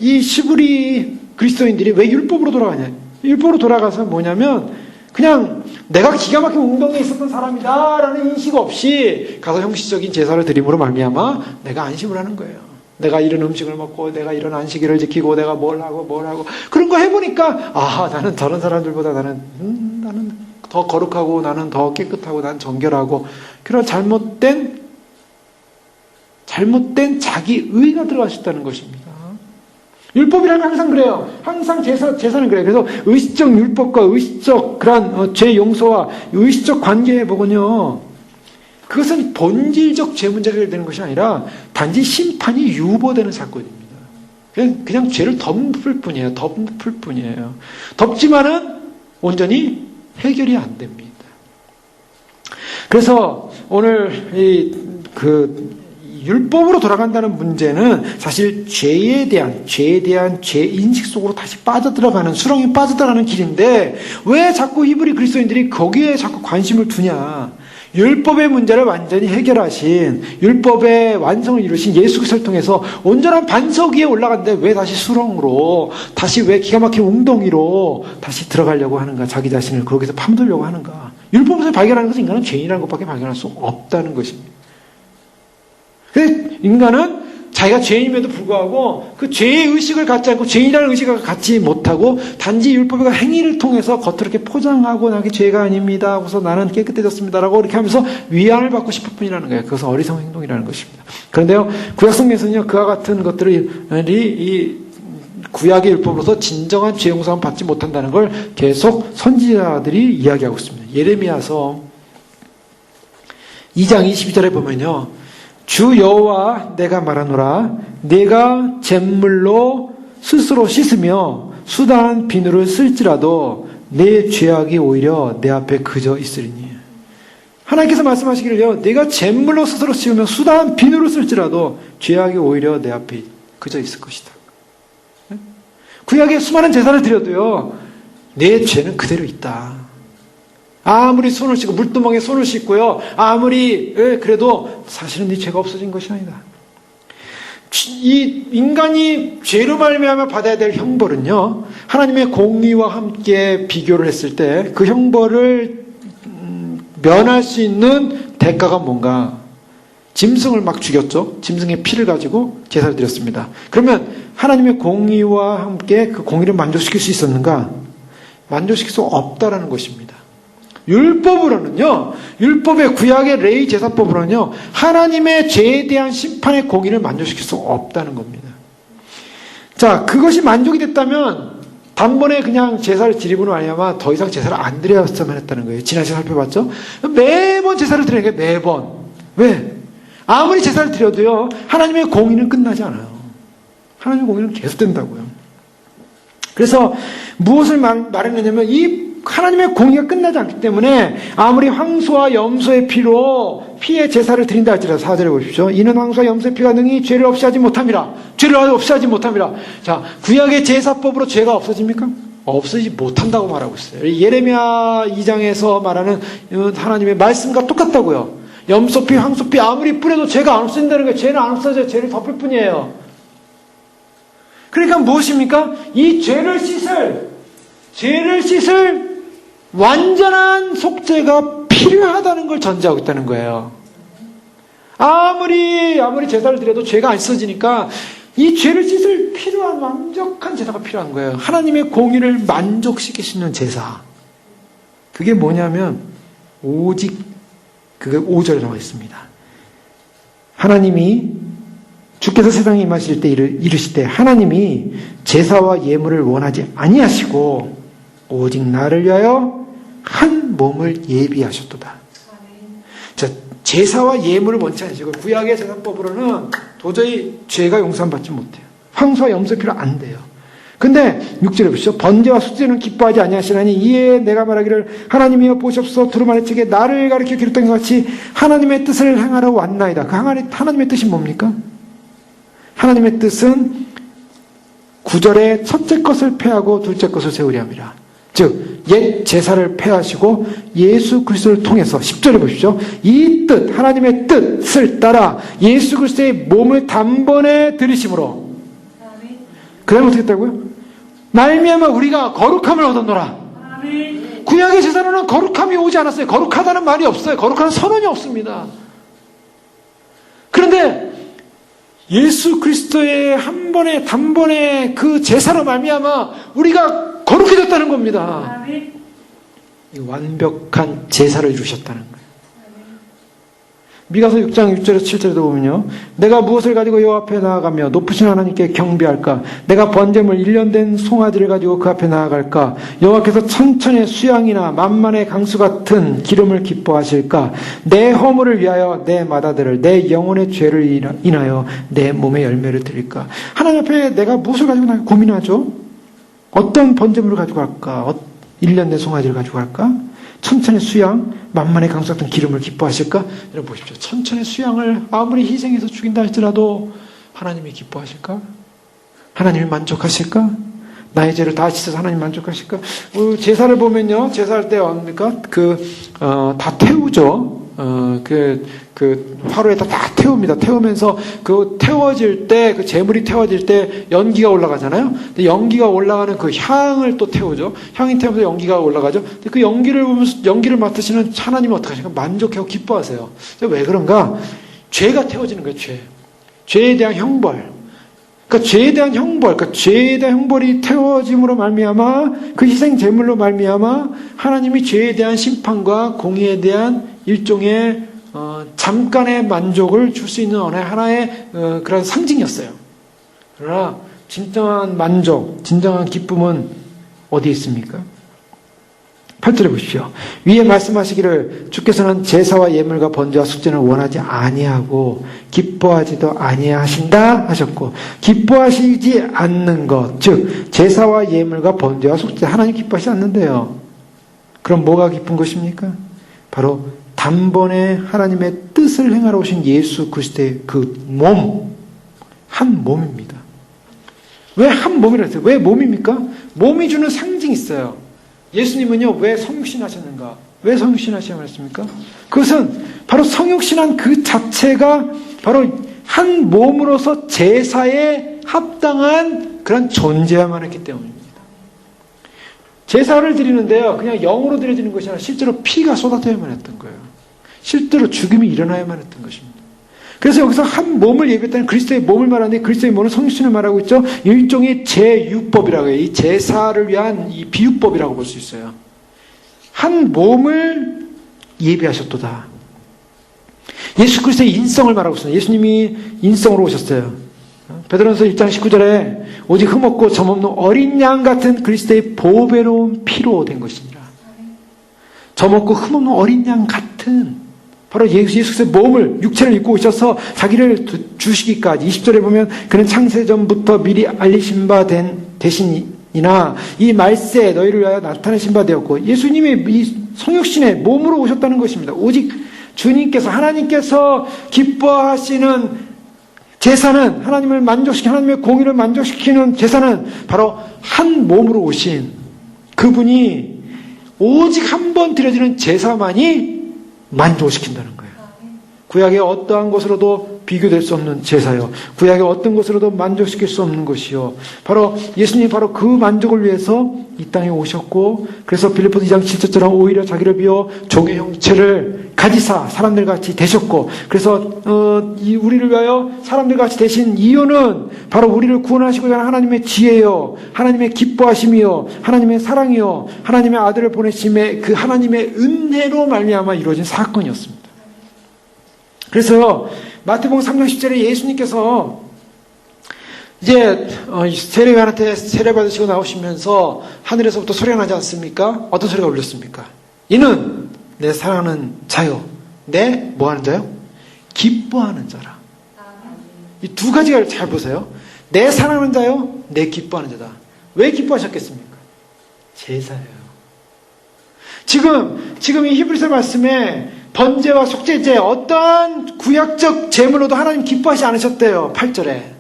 [SPEAKER 1] 이 시브리 그리스도인들이 왜 율법으로 돌아가냐? 율법으로 돌아가서 뭐냐면 그냥 내가 기가 막힌 웅덩이에 있었던 사람이다라는 인식 없이 가서 형식적인 제사를 드림으로 말미암아 내가 안심을 하는 거예요. 내가 이런 음식을 먹고 내가 이런 안식일을 지키고 내가 뭘 하고 그런 거 해보니까 나는 다른 사람들보다 나는 더 거룩하고 나는 더 깨끗하고 난 정결하고 그런 잘못된 자기 의가 들어가셨다는 것입니다. 율법이라면 항상 그래요. 항상 제사는 그래요. 그래서 의식적 율법과 의식적 그런 죄 용서와 의식적 관계 회복은요. 그것은 본질적 죄 문제가 해결되는 것이 아니라 단지 심판이 유보되는 사건입니다. 그냥 죄를 덮을 뿐이에요. 덮지만은 온전히 해결이 안 됩니다. 그래서 오늘 율법으로 돌아간다는 문제는 사실 죄에 대한 죄 인식 속으로 다시 수렁에 빠져들어가는 길인데 왜 자꾸 히브리 그리스도인들이 거기에 자꾸 관심을 두냐? 율법의 문제를 완전히 해결하신 율법의 완성을 이루신 예수 그리스도를 통해서 온전한 반석 위에 올라갔는데 왜 다시 수렁으로 다시 왜 기가 막힌 웅덩이로 다시 들어가려고 하는가? 자기 자신을 거기서 파묻으려고 하는가? 율법에서 발견하는 것은 인간은 죄인이라는 것밖에 발견할 수 없다는 것입니다. 인간은 자기가 죄인임에도 불구하고 그 죄의 의식을 갖지 않고 죄인이라는 의식을 갖지 못하고 단지 율법의 행위를 통해서 겉으로 이렇게 포장하고 나게 죄가 아닙니다. 그래서 나는 깨끗해졌습니다라고 이렇게 하면서 위안을 받고 싶을 뿐이라는 거예요. 그것은 어리석은 행동이라는 것입니다. 그런데요, 구약성경에서는요, 그와 같은 것들이 이 구약의 율법으로서 진정한 죄 용서함을 받지 못한다는 걸 계속 선지자들이 이야기하고 있습니다. 예레미야서 2장 22절에 보면요. 주 여호와 내가 말하노라 내가 잿물로 스스로 씻으며 수다한 비누를 쓸지라도 내 죄악이 오히려 내 앞에 그저 있으리니. 하나님께서 말씀하시기를요, 내가 잿물로 스스로 씻으며 수다한 비누를 쓸지라도 죄악이 오히려 내 앞에 그저 있을 것이다. 구약에 수많은 제사를 드려도요, 내 죄는 그대로 있다. 아무리 손을 씻고 물두멍에 손을 씻고요, 아무리 그래도 사실은 네 죄가 없어진 것이 아니다. 이 인간이 죄로 말미암아 받아야 될 형벌은요, 하나님의 공의와 함께 비교를 했을 때 그 형벌을 면할 수 있는 대가가 뭔가? 짐승을 막 죽였죠. 짐승의 피를 가지고 제사를 드렸습니다. 그러면 하나님의 공의와 함께 그 공의를 만족시킬 수 있었는가? 만족시킬 수 없다라는 것입니다. 율법으로는요, 율법의 구약의 레위 제사법으로는요, 하나님의 죄에 대한 심판의 공의를 만족시킬 수 없다는 겁니다. 자, 그것이 만족이 됐다면 단번에 그냥 제사를 드리고는 말미암아 더 이상 제사를 안 드려야만 했다는 거예요. 지난 시간에 살펴봤죠? 매번 제사를 드리는 거예요. 매번. 왜? 아무리 제사를 드려도요, 하나님의 공의는 끝나지 않아요. 하나님의 공의는 계속된다고요. 그래서 무엇을 말했느냐면 이 하나님의 공의가 끝나지 않기 때문에 아무리 황소와 염소의 피의 제사를 드린다 할지라도 4절에 보십시오. 이는 황소와 염소의 피가 능히 죄를 없이 하지 못함이라. 죄를 없이 하지 못함이라. 자, 구약의 제사법으로 죄가 없어집니까? 없어지지 못한다고 말하고 있어요. 예레미야 2장에서 말하는 하나님의 말씀과 똑같다고요. 염소피, 황소피 아무리 뿌려도 죄가 안 없어진다는 거예요. 죄는 안 없어져요. 죄를 덮을 뿐이에요. 그러니까 무엇입니까? 이 죄를 씻을 완전한 속죄가 필요하다는 걸 전제하고 있다는 거예요. 아무리 제사를 드려도 죄가 안 씻어지니까 이 죄를 씻을 필요한 완벽한 제사가 필요한 거예요. 하나님의 공의를 만족시킬 수 있는 제사. 그게 뭐냐면 오직 그게 5절에 나와 있습니다. 하나님이 주께서 세상에 임하실 때 이르시되 하나님이 제사와 예물을 원하지 아니하시고 오직 나를 위하여 한 몸을 예비하셨도다. 자, 제사와 예물을 원치 않으시고 구약의 제사법으로는 도저히 죄가 용서받지 못해요. 황소와 염소 필요 안 돼요. 근데 6절에 보시죠. 번제와 숙제는 기뻐하지 아니하시나니 이에 내가 말하기를 하나님이여 보시옵소서 두루마리 책에 나를 가리켜 기록된 것 같이 하나님의 뜻을 행하러 왔나이다. 그 하나님의 뜻이 뭡니까? 하나님의 뜻은 9절에 첫째 것을 폐하고 둘째 것을 세우려 함이라. 즉 옛 제사를 폐하시고 예수 그리스도를 통해서 10절에 보십시오. 이 뜻 하나님의 뜻을 따라 예수 그리스도의 몸을 단번에 들이심으로 그 다음에 어떻게 했다고요? 말미암아 우리가 거룩함을 얻었노라. 구약의 제사로는 거룩함이 오지 않았어요. 거룩하다는 말이 없어요. 거룩한 선언이 없습니다. 그런데 예수 그리스도의 한 번에 단번에 그 제사로 말미암아 우리가 거룩해졌다는 겁니다. 완벽한 제사를 이루셨다는 거예요. 미가서 6장 6절에서 7절에도 보면요. 내가 무엇을 가지고 여호와 앞에 나아가며 높으신 하나님께 경배할까? 내가 번제물 1년 된 송아지를 가지고 그 앞에 나아갈까? 여호와께서 천천의 수양이나 만만의 강수 같은 기름을 기뻐하실까? 내 허물을 위하여 내 마다들을 내 영혼의 죄를 인하여 내 몸의 열매를 드릴까? 하나님 앞에 내가 무엇을 가지고 나가 고민하죠? 어떤 번제물을 가지고 갈까? 1년 된 송아지를 가지고 갈까? 천천의 수양, 만만의 강수 같은 기름을 기뻐하실까? 여러분 보십시오. 천천의 수양을 아무리 희생해서 죽인다 할지라도 하나님이 기뻐하실까? 하나님이 만족하실까? 나의 죄를 다 씻어서 하나님 만족하실까? 제사를 보면요. 제사할 때 뭡니까? 다 태우죠. 화로에다 다 태웁니다. 태우면서 그 태워질 때, 그 제물이 태워질 때 연기가 올라가잖아요. 근데 연기가 올라가는 그 향을 또 태우죠. 향이 태우면서 연기가 올라가죠. 근데 그 연기를 보면서, 연기를 맡으시는 하나님은 어떻게 하실까? 만족하고 기뻐하세요. 왜 그런가? 죄가 태워지는 거예요, 죄. 죄에 대한 형벌. 그러니까 죄에 대한 형벌, 그러니까 죄에 대한 형벌이 태워짐으로 말미암아 그 희생 제물로 말미암아 하나님이 죄에 대한 심판과 공의에 대한 일종의 잠깐의 만족을 줄 수 있는 하나의 그런 상징이었어요. 그러나 진정한 만족, 진정한 기쁨은 어디에 있습니까? 8절에 보십시오. 위에 말씀하시기를 주께서는 제사와 예물과 번제와 숙제는 원하지 아니하고 기뻐하지도 아니하신다 하셨고, 기뻐하시지 않는 것, 즉 제사와 예물과 번제와 숙제 하나님 기뻐하시지 않는데요. 그럼 뭐가 기쁜 것입니까? 바로 단번에 하나님의 뜻을 행하러 오신 예수 그리스도의 그 몸, 한 몸입니다. 왜 한 몸이라 했어요? 왜 몸입니까? 몸이 주는 상징이 있어요. 예수님은요, 왜 성육신하셨는가? 왜 성육신하셨습니까? 그것은 바로 성육신한 그 자체가 바로 한 몸으로서 제사에 합당한 그런 존재야만 했기 때문입니다. 제사를 드리는데요, 그냥 영으로 드려지는 것이 아니라 실제로 피가 쏟아져야만 했던 거예요. 실제로 죽음이 일어나야만 했던 것입니다. 그래서 여기서 한 몸을 예비했다는 그리스도의 몸을 말하는데, 그리스도의 몸은 성육신을 말하고 있죠. 일종의 제유법이라고 해요. 이 제사를 위한 이 비유법이라고 볼 수 있어요. 한 몸을 예비하셨도다. 예수 그리스도의 인성을 말하고 있어요. 예수님이 인성으로 오셨어요. 베드로전서 1장 19절에 오직 흠없고 점없는 어린 양 같은 그리스도의 보배로운 피로 된 것이니라. 점없고 흠없는 어린 양 같은, 바로 예수 그리스도의 몸을, 육체를 입고 오셔서 자기를 주시기까지, 20절에 보면 그는 창세전부터 미리 알리신 바 된 대신이나 이 말세 너희를 위하여 나타내신 바 되었고, 예수님이 이 성육신의 몸으로 오셨다는 것입니다. 오직 주님께서, 하나님께서 기뻐하시는 제사는, 하나님을 만족시키는, 하나님의 공의를 만족시키는 제사는 바로 한 몸으로 오신 그분이 오직 한 번 드려지는 제사만이 만족시킨다는 거예요. 구약의 어떠한 것으로도 비교될 수 없는 제사요, 구약의 어떤 것으로도 만족시킬 수 없는 것이요, 바로 예수님이 바로 그 만족을 위해서 이 땅에 오셨고, 그래서 빌립보서 2장 7절처럼 오히려 자기를 비워 종의 형체를 가지사 사람들 같이 되셨고, 그래서 우리를 위하여 사람들 같이 되신 이유는 바로 우리를 구원하시고자 하는 하나님의 지혜요, 하나님의 기뻐하심이요, 하나님의 사랑이요, 하나님의 아들을 보내심의 그 하나님의 은혜로 말미암아 이루어진 사건이었습니다. 그래서 마태복음 3장 10절에 예수님께서 이제 세례요한한테 세례 받으시고 나오시면서 하늘에서부터 소리가 나지 않습니까? 어떤 소리가 울렸습니까? 이는 내 사랑하는 자요. 내 뭐하는 자요? 기뻐하는 자라. 이 두 가지가 잘 보세요. 내 사랑하는 자요. 내 기뻐하는 자다. 왜 기뻐하셨겠습니까? 제사예요. 지금 이 히브리서 말씀에 번제와 속죄제 어떠한 구약적 제물로도 하나님 기뻐하지 않으셨대요. 8절에.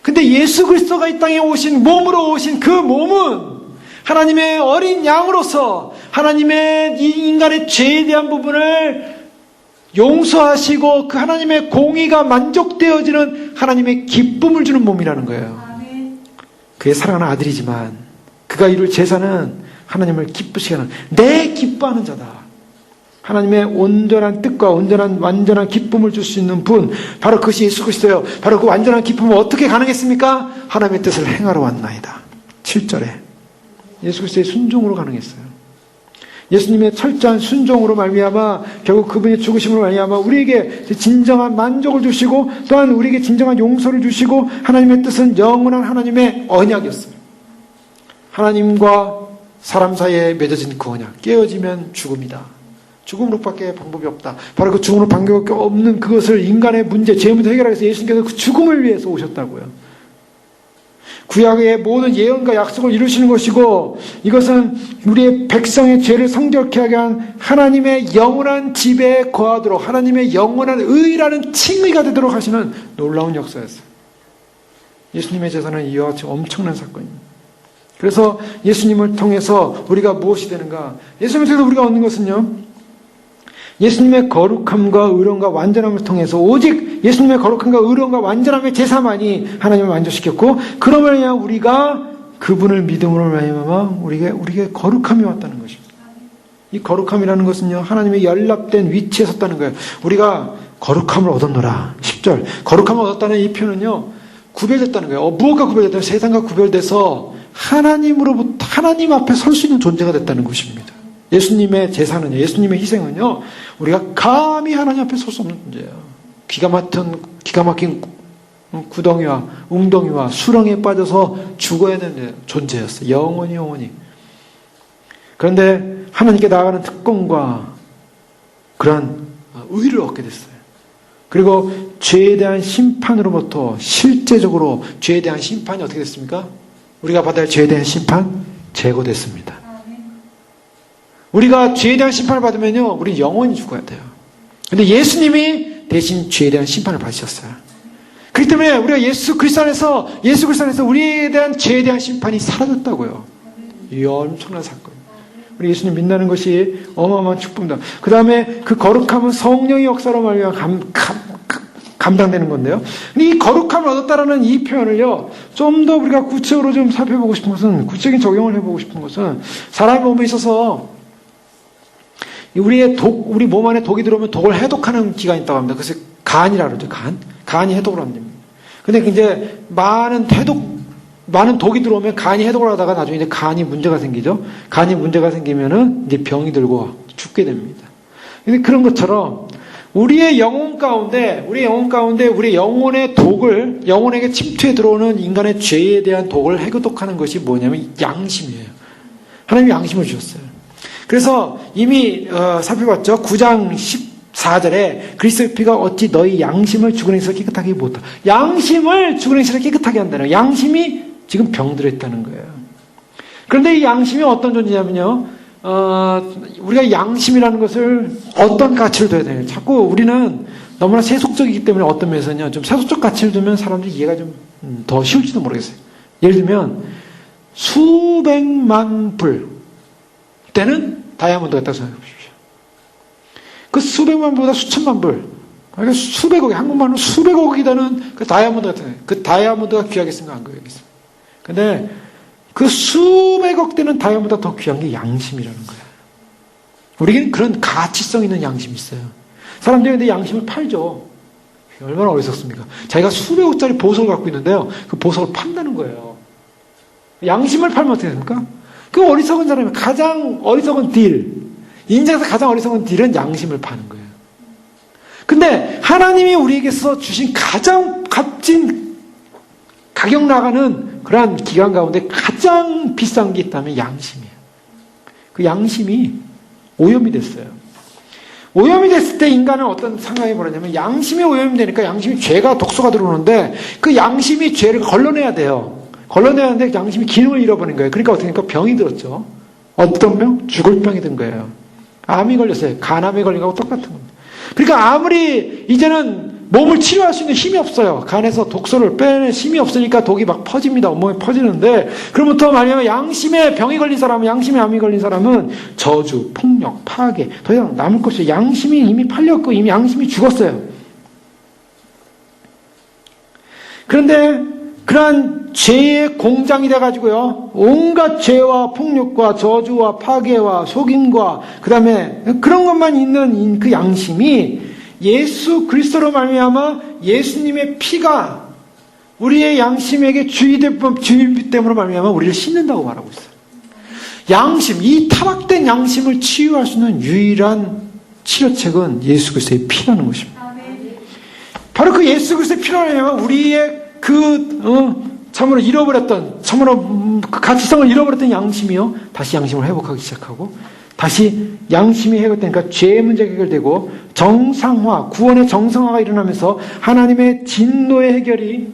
[SPEAKER 1] 근데 예수 그리스도가 이 땅에 오신 몸으로 오신 그 몸은 하나님의 어린 양으로서 하나님의 이 인간의 죄에 대한 부분을 용서하시고 그 하나님의 공의가 만족되어지는 하나님의 기쁨을 주는 몸이라는 거예요. 그의 사랑하는 아들이지만 그가 이룰 제사는 하나님을 기쁘시게 하는 내 기뻐하는 자다. 하나님의 온전한 뜻과 완전한 기쁨을 줄 수 있는 분, 바로 그것이 예수 그리스도예요. 바로 그 완전한 기쁨은 어떻게 가능했습니까? 하나님의 뜻을 행하러 왔나이다. 7절에 예수 그리스도의 순종으로 가능했어요. 예수님의 철저한 순종으로 말미암아 결국 그분의 죽으심으로 말미암아 우리에게 진정한 만족을 주시고 또한 우리에게 진정한 용서를 주시고 하나님의 뜻은 영원한 하나님의 언약이었어요. 하나님과 사람 사이에 맺어진 그 언약, 깨어지면 죽음이다. 죽음으로밖에 방법이 없다. 바로 그 죽음으로 방법이 없는 그것을 인간의 문제, 죄 문제 해결하기 위해서 예수님께서 그 죽음을 위해서 오셨다고요. 구약의 모든 예언과 약속을 이루시는 것이고 이것은 우리의 백성의 죄를 성결케 하게 한 하나님의 영원한 집에 거하도록 하나님의 영원한 의라는 칭의가 되도록 하시는 놀라운 역사였어요. 예수님의 제사는 이와 같이 엄청난 사건입니다. 그래서 예수님을 통해서 우리가 무엇이 되는가? 예수님을 통해서 우리가 얻는 것은요, 예수님의 거룩함과 의로움과 완전함을 통해서 오직 예수님의 거룩함과 의로움과 완전함의 제사만이 하나님을 만족시켰고 그러므로 인하여 우리가 그분을 믿음으로 말미암아 우리에게 거룩함이 왔다는 것입니다. 이 거룩함이라는 것은요, 하나님의 연락된 위치에 섰다는 거예요. 우리가 거룩함을 얻었노라. 10절. 거룩함을 얻었다는 이 표현은요, 구별됐다는 거예요. 무엇과 구별됐다면 세상과 구별돼서 하나님으로부터 하나님 앞에 설 수 있는 존재가 됐다는 것입니다. 예수님의 제사는요, 예수님의 희생은요, 우리가 감히 하나님 앞에 설 수 없는 존재예요. 기가 막힌 구덩이와 웅덩이와 수렁에 빠져서 죽어야 되는 존재였어요. 영원히. 그런데 하나님께 나아가는 특권과 그러한 의를 얻게 됐어요. 그리고 죄에 대한 심판으로부터 실제적으로 죄에 대한 심판이 어떻게 됐습니까? 우리가 받아야 할 죄에 대한 심판 제거됐습니다. 우리가 죄에 대한 심판을 받으면요, 우리 영원히 죽어야 돼요. 근데 예수님이 대신 죄에 대한 심판을 받으셨어요. 그렇기 때문에 우리가 예수 그리스도 안에서 우리에 대한 죄에 대한 심판이 사라졌다고요. 이 엄청난 사건. 우리 예수님 믿는 것이 어마어마한 축복입니다. 그 다음에 그 거룩함은 성령의 역사로 말미암아 감당되는 건데요. 근데 이 거룩함을 얻었다라는 이 표현을요, 좀 더 우리가 구체적으로 좀 살펴보고 싶은 것은, 구체적인 적용을 해보고 싶은 것은, 사람의 몸에 있어서 우리 몸 안에 독이 들어오면 독을 해독하는 기관이 있다고 합니다. 그래서 간이라고 그러죠. 간이 해독을 합니다. 근데 이제 많은 독이 들어오면 간이 해독을 하다가 나중에 이제 간이 문제가 생기죠. 간이 문제가 생기면은 이제 병이 들고 죽게 됩니다. 근데 그런 것처럼 우리의 영혼 가운데 우리 영혼의 독을, 영혼에게 침투해 들어오는 인간의 죄에 대한 독을 해독하는 것이 뭐냐면 양심이에요. 하나님이 양심을 주셨어요. 그래서 이미 살펴봤죠. 9장 14절에 그리스도의 피가 어찌 너희 양심을 죽은 행실을 깨끗하게 못하. 양심을 죽은 행실을 깨끗하게 한다는 거예요. 양심이 지금 병들어 있다는 거예요. 그런데 이 양심이 어떤 존재냐면요, 우리가 양심이라는 것을 어떤 가치를 둬야 돼요. 자꾸 우리는 너무나 세속적이기 때문에 어떤 면에서는요, 좀 세속적 가치를 두면 사람들이 이해가 좀 더 쉬울지도 모르겠어요. 예를 들면 수백만 불 때는 다이아몬드 같다고 생각해 보십시오. 그 수백만 불보다 수천만 불, 그러니까 수백억이, 한국말로 수백억이 되는 그 다이아몬드 같은 거예요. 그 다이아몬드가 귀하겠습니까? 안 귀하겠습니까? 근데 그 수백억 되는 다이아몬드보다 더 귀한 게 양심이라는 거예요. 우리에게는 그런 가치성 있는 양심이 있어요. 사람들이 근데 양심을 팔죠. 얼마나 어리석습니까? 자기가 수백억짜리 보석을 갖고 있는데요, 그 보석을 판다는 거예요. 양심을 팔면 어떻게 됩니까? 그 어리석은 사람이 가장 어리석은 딜, 인생에서 가장 어리석은 딜은 양심을 파는 거예요. 근데 하나님이 우리에게서 주신 가장 가격 나가는 그러한 기간 가운데 가장 비싼 게 있다면 양심이에요. 그 양심이 오염이 됐어요. 오염이 됐을 때 인간은 어떤 상황이 벌어지냐면 양심이 오염이 되니까 양심이 죄가 독소가 들어오는데 그 양심이 죄를 걸러내야 돼요. 걸러내야 하는데 양심이 기능을 잃어버린 거예요. 그러니까 어떻게 하니까 병이 들었죠. 어떤 병? 죽을 병이 든 거예요. 암이 걸렸어요. 간암에 걸린 거하고 똑같은 겁니다. 그러니까 아무리 이제는 몸을 치료할 수 있는 힘이 없어요. 간에서 독소를 빼낼 힘이 없으니까 독이 막 퍼집니다. 온몸에 퍼지는데 그러면부터 말하면 양심에 병이 걸린 사람은 양심에 암이 걸린 사람은 저주, 폭력, 파괴 더 이상 남을 것이 양심이 이미 팔렸고 이미 양심이 죽었어요. 그런데 그러한 죄의 공장이 돼가지고요. 온갖 죄와 폭력과 저주와 파괴와 속임과 그 다음에 그런 것만 있는 그 양심이 예수 그리스도로 말미암아 예수님의 피가 우리의 양심에게 주의 때문에 말미암아 우리를 씻는다고 말하고 있어요. 양심, 이 타락된 양심을 치유할 수 있는 유일한 치료책은 예수 그리스도의 피라는 것입니다. 바로 그 예수 그리스도의 피로 말미암아 우리의 참으로 잃어버렸던, 참으로 그 가치성을 잃어버렸던 양심이요. 다시 양심을 회복하기 시작하고, 다시 양심이 해결되니까 죄의 문제가 해결되고, 정상화, 구원의 정상화가 일어나면서 하나님의 진노의 해결이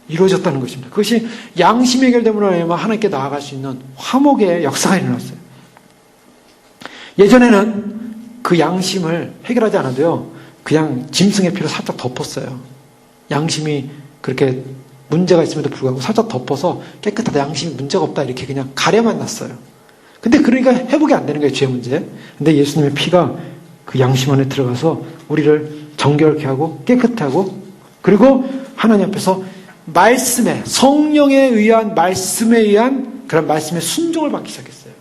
[SPEAKER 1] 이루어졌다는 것입니다. 그것이 양심이 해결됨으로 하나님께 나아갈 수 있는 화목의 역사가 일어났어요. 예전에는 그 양심을 해결하지 않아도요, 그냥 짐승의 피로 살짝 덮었어요. 양심이 그렇게 문제가 있음에도 불구하고 살짝 덮어서 깨끗하다, 양심이 문제가 없다, 이렇게 그냥 가려만 놨어요. 근데 그러니까 회복이 안 되는 거예요, 죄 문제. 근데 예수님의 피가 그 양심 안에 들어가서 우리를 정결케 하고 깨끗하게 하고, 그리고 하나님 앞에서 말씀에, 성령에 의한 말씀에 의한 그런 말씀의 순종을 받기 시작했어요.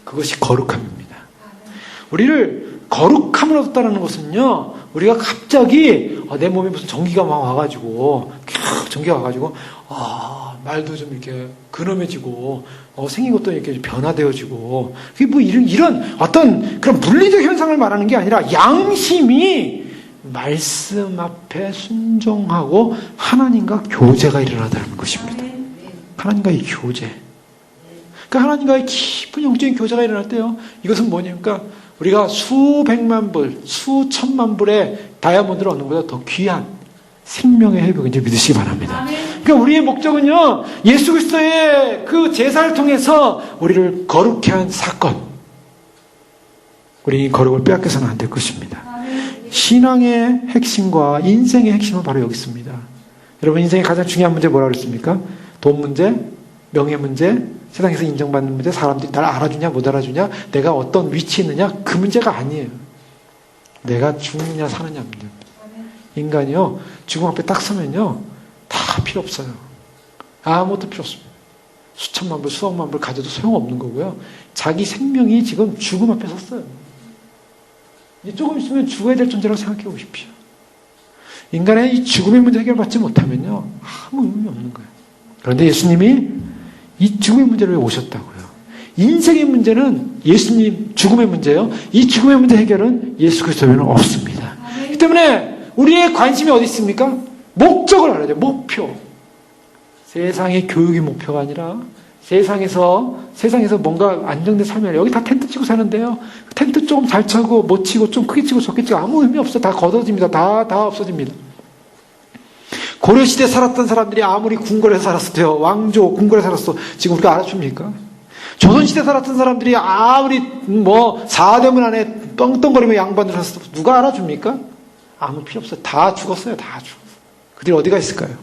[SPEAKER 1] 그것이 거룩함입니다. 우리를 거룩함을 얻었다는 것은요, 우리가 갑자기 내 몸에 무슨 전기가 막 와가지고 전기가 와가지고 말도 좀 이렇게 근엄해지고 생긴 것도 이렇게 변화되어지고, 그게 뭐 이런 어떤 그런 물리적 현상을 말하는 게 아니라 양심이 말씀 앞에 순종하고 하나님과 교제가 일어나다는 것입니다. 하나님과의 교제. 그러니까 하나님과의 깊은 영적인 교제가 일어날 때요, 이것은 뭐냐니까 우리가 수백만 불, 수천만 불의 다이아몬드를 얻는 것보다 더 귀한 생명의 회복인지 믿으시기 바랍니다. 그러니까 우리의 목적은요, 예수 그리스도의 그 제사를 통해서 우리를 거룩케 한 사건, 우리 거룩을 빼앗겨서는 안 될 것입니다. 신앙의 핵심과 인생의 핵심은 바로 여기 있습니다. 여러분, 인생의 가장 중요한 문제 뭐라고 그랬습니까? 돈 문제, 명예 문제, 세상에서 인정받는 문제, 사람들이 날 알아주냐 못 알아주냐, 내가 어떤 위치에 있느냐, 그 문제가 아니에요. 내가 죽느냐 사느냐 문제입니다. 인간이요, 죽음 앞에 딱 서면요, 다 필요 없어요. 아무것도 필요 없습니다. 수천만 불, 수억만 불 가져도 소용없는 거고요. 자기 생명이 지금 죽음 앞에 섰어요. 이제 조금 있으면 죽어야 될 존재라고 생각해 보십시오. 인간의 이 죽음의 문제 해결받지 못하면요, 아무 의미 없는 거예요. 그런데 예수님이 이 죽음의 문제를 왜 오셨다고요? 인생의 문제는 예수님 죽음의 문제예요. 이 죽음의 문제 해결은 예수 그리스도에는 없습니다. 그렇기 때문에 우리의 관심이 어디 있습니까? 목적을 알아야 돼요. 목표. 세상의 교육이 목표가 아니라 세상에서 뭔가 안정된 삶이 아니라, 여기 다 텐트 치고 사는데요, 텐트 조금 잘 차고 못 치고 좀 크게 치고 적게 치고 아무 의미 없어요. 다 걷어집니다. 다 없어집니다. 고려시대에 살았던 사람들이 아무리 궁궐에서 살았어도, 왕조 궁궐에 살았어, 지금 우리가 알아줍니까? 조선시대에 살았던 사람들이 아무리 사대문 안에 떵떵거리며 양반들 살았어도 누가 알아줍니까? 아무 필요 없어요. 다 죽었어요. 다 죽었어요. 그들이 어디가 있을까요?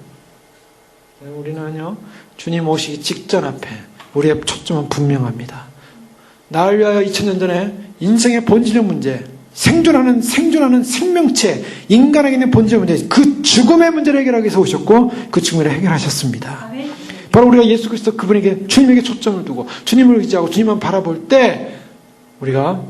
[SPEAKER 1] 우리는요, 주님 오시기 직전 앞에 우리의 초점은 분명합니다. 나를 위하여 2000년 전에 인생의 본질의 문제, 생존하는 생명체, 인간에게 있는 본질의 문제, 그 죽음의 문제를 해결하기 위해서 오셨고, 그 죽음을 해결하셨습니다. 바로 우리가 예수 그리스도 그분에게, 주님에게 초점을 두고 주님을 의지하고 주님만 바라볼 때, 우리가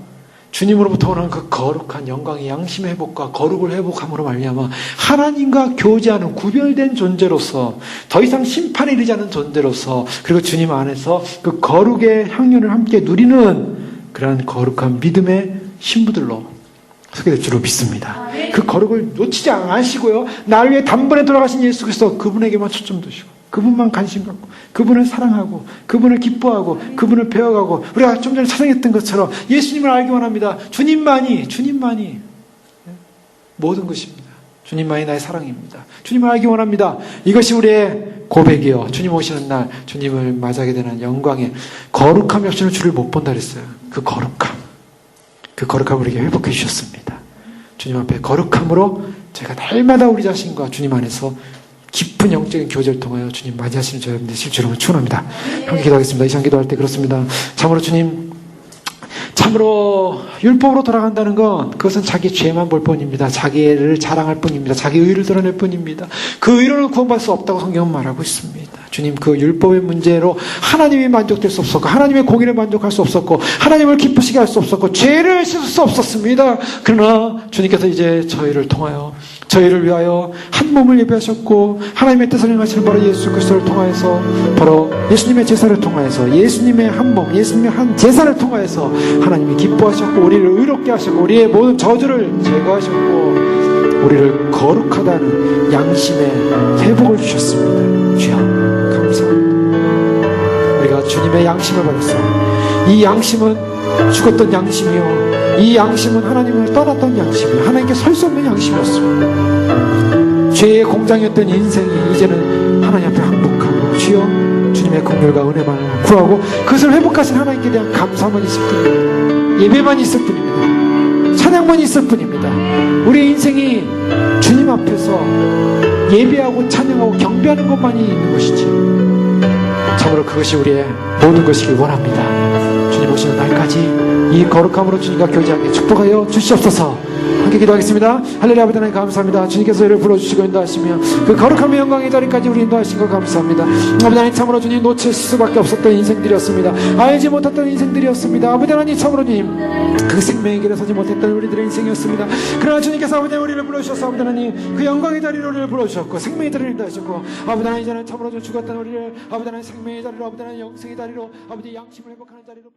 [SPEAKER 1] 주님으로부터 오는 그 거룩한 영광의 양심의 회복과 거룩을 회복함으로 말미암아 하나님과 교제하는 구별된 존재로서, 더 이상 심판에 이르지 않은 존재로서, 그리고 주님 안에서 그 거룩의 향연을 함께 누리는 그러한 거룩한 믿음의 신부들로 서게 될 줄로 믿습니다. 그 거룩을 놓치지 않으시고요, 나를 위해 단번에 돌아가신 예수 그리스도, 그분에게만 초점 두시고 그분만 관심 갖고 그분을 사랑하고 그분을 기뻐하고 그분을 배워가고 우리가 좀 전에 찬양했던 것처럼 예수님을 알기 원합니다. 주님만이 모든 것입니다. 주님만이 나의 사랑입니다. 주님을 알기 원합니다. 이것이 우리의 고백이요. 주님 오시는 날 주님을 맞이하게 되는 영광의 거룩함이 없이는 주를 못 본다 그랬어요. 그 거룩함을 우리에게 회복해 주셨습니다. 주님 앞에 거룩함으로 제가 날마다 우리 자신과 주님 안에서 깊은 영적인 교제를 통하여 주님 맞이하시는 저 여러분들 실제로 축원합니다. 함께 기도하겠습니다. 이 시간 기도할 때 그렇습니다. 참으로 주님, 참으로 율법으로 돌아간다는 건 그것은 자기 죄만 볼 뿐입니다. 자기를 자랑할 뿐입니다. 자기 의를 드러낼 뿐입니다. 그 의로는 구원받을 수 없다고 성경은 말하고 있습니다. 주님, 그 율법의 문제로 하나님이 만족될 수 없었고 하나님의 공의를 만족할 수 없었고 하나님을 기쁘시게 할 수 없었고 죄를 씻을 수 없었습니다. 그러나 주님께서 이제 저희를 통하여 저희를 위하여 한 몸을 예배하셨고 하나님의 뜻을 행하시는 바로 예수 그리스도를 통하여서 바로 예수님의 제사를 통하여서 예수님의 한 몸, 예수님의 한 제사를 통하여서 하나님이 기뻐하셨고 우리를 의롭게 하셨고 우리의 모든 저주를 제거하셨고 우리를 거룩하다는 양심의 회복을 주셨습니다. 주여 감사합니다. 우리가 주님의 양심을 받았어요. 이 양심은 죽었던 양심이요 이 양심은 하나님을 떠났던 양심이요 하나님께 설 수 없는 양심이었습니다. 죄의 공장이었던 인생이 이제는 하나님 앞에 항복하고 주여 주님의 긍휼과 은혜만 구하고 그것을 회복하신 하나님께 대한 감사만 있을 뿐입니다. 예배만 있을 뿐입니다. 찬양만 있을 뿐입니다. 우리의 인생이 주님 앞에서 예배하고 찬양하고 경배하는 것만이 있는 것이지 참으로 그것이 우리의 모든 것이길 원합니다. 주님 오시는 날까지 이 거룩함으로 주님과 교제하게 축복하여 주시옵소서. 함께 기도하겠습니다. 할렐루야. 아버지 하나님 감사합니다. 주님께서 저희를 불러주시고 인도하시며 그 거룩함의 영광의 자리까지 우리 인도하신 것 감사합니다. 아버지 하나님 참으로 주님 놓칠 수밖에 없었던 인생들이었습니다. 알지 못했던 인생들이었습니다. 아버지 하나님 참으로 주님 그 생명의 길에 서지 못했던 우리들의 인생이었습니다. 그러나 주님께서 아버지 하나님 우리를 불러주셔서 아버지 하나님 그 영광의 자리로 우리를 불러주셨고 생명의 자리를 인도하셨고 아버지 하나님 이제는 참으로 죽었던 우리를 아버지 하나님 생명의 자리로 아버지 하나님 영생의 자리로 아버지 양심을 회복하는 자리로